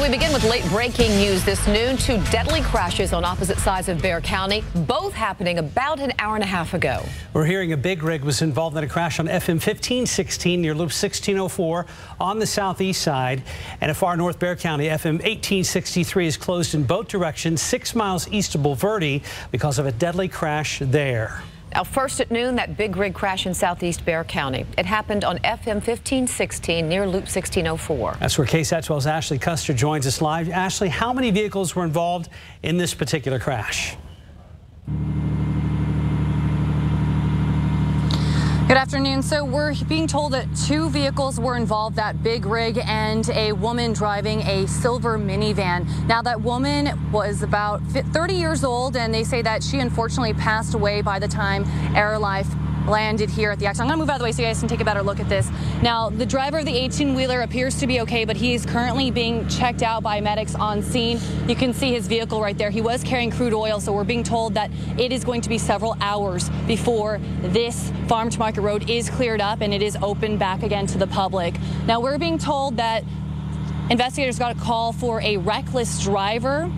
We begin with late breaking news this noon. Two deadly crashes on opposite sides of Bexar County, both happening about an hour and a half ago. We're hearing a big rig was involved in a crash on FM 1516 near Loop 1604 on the southeast side. And at far north Bexar County, FM 1863 is closed in both directions 6 miles east of Bulverde because of a deadly crash there. Now, first at noon, that big rig crash in southeast Bexar County. It happened on FM 1516 near Loop 1604. That's where KSAT 12's Ashley Custer joins us live. Ashley, how many vehicles were involved in this particular crash? Good afternoon. So we're being told that two vehicles were involved, that big rig and a woman driving a silver minivan. Now, that woman was about 30 years old, and they say that she unfortunately passed away by the time Air Life landed here at the accident. I'm going to move out of the way so you guys can take a better look at this. Now, the driver of the 18-wheeler appears to be okay, but he is currently being checked out by medics on scene. You can see his vehicle right there. He was carrying crude oil, so we're being told that it is going to be several hours before this farm to market road is cleared up and it is open back again to the public. Now, we're being told that investigators got a call for a reckless driver,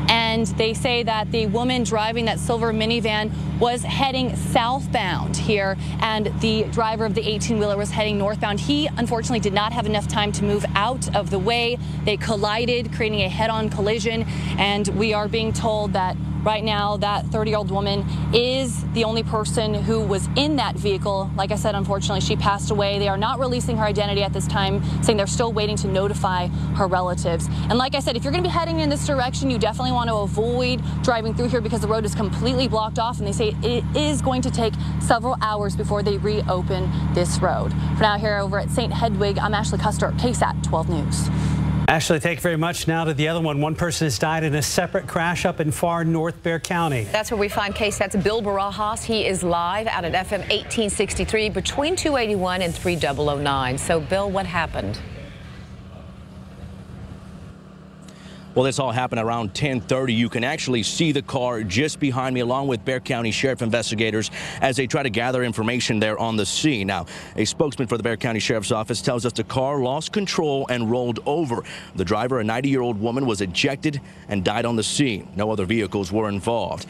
and they say that the woman driving that silver minivan was heading southbound here, and the driver of the 18-wheeler was heading northbound. He unfortunately did not have enough time to move out of the way. They collided, creating a head-on collision, and we are being told that right now that 30-year-old woman is the only person who was in that vehicle. Like I said, unfortunately, she passed away. They are not releasing her identity at this time, saying they're still waiting to notify her relatives. And like I said, if you're going to be heading in this direction, you definitely want to avoid driving through here because the road is completely blocked off, and they say it is going to take several hours before they reopen this road. For now, here over at St. Hedwig, I'm Ashley Custer, KSAT 12 News. Ashley, thank you very much. Now to the other one. One person has died in a separate crash up in far north Bexar County. That's where we find KSAT's Bill Barajas. He is live out at FM 1863 between 281 and 3009. So, Bill, what happened? Well, this all happened around 10:30. You can actually see the car just behind me, along with Bexar County Sheriff investigators, as they try to gather information there on the scene. Now, a spokesman for the Bexar County Sheriff's Office tells us the car lost control and rolled over. The driver, a 90-year-old woman, was ejected and died on the scene. No other vehicles were involved.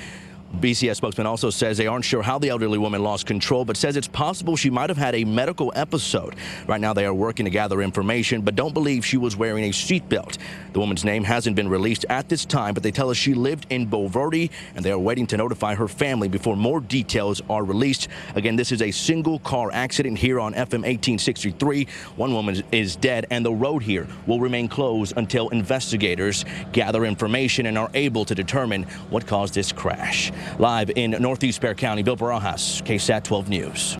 BCS spokesman also says they aren't sure how the elderly woman lost control, but says it's possible she might have had a medical episode. Right now, they are working to gather information, but don't believe she was wearing a seatbelt. The woman's name hasn't been released at this time, but they tell us she lived in Bulverde, and they are waiting to notify her family before more details are released. Again, this is a single car accident here on FM 1863. One woman is dead, and the road here will remain closed until investigators gather information and are able to determine what caused this crash. Live in northeast Bexar County, Bill Barajas, KSAT 12 News.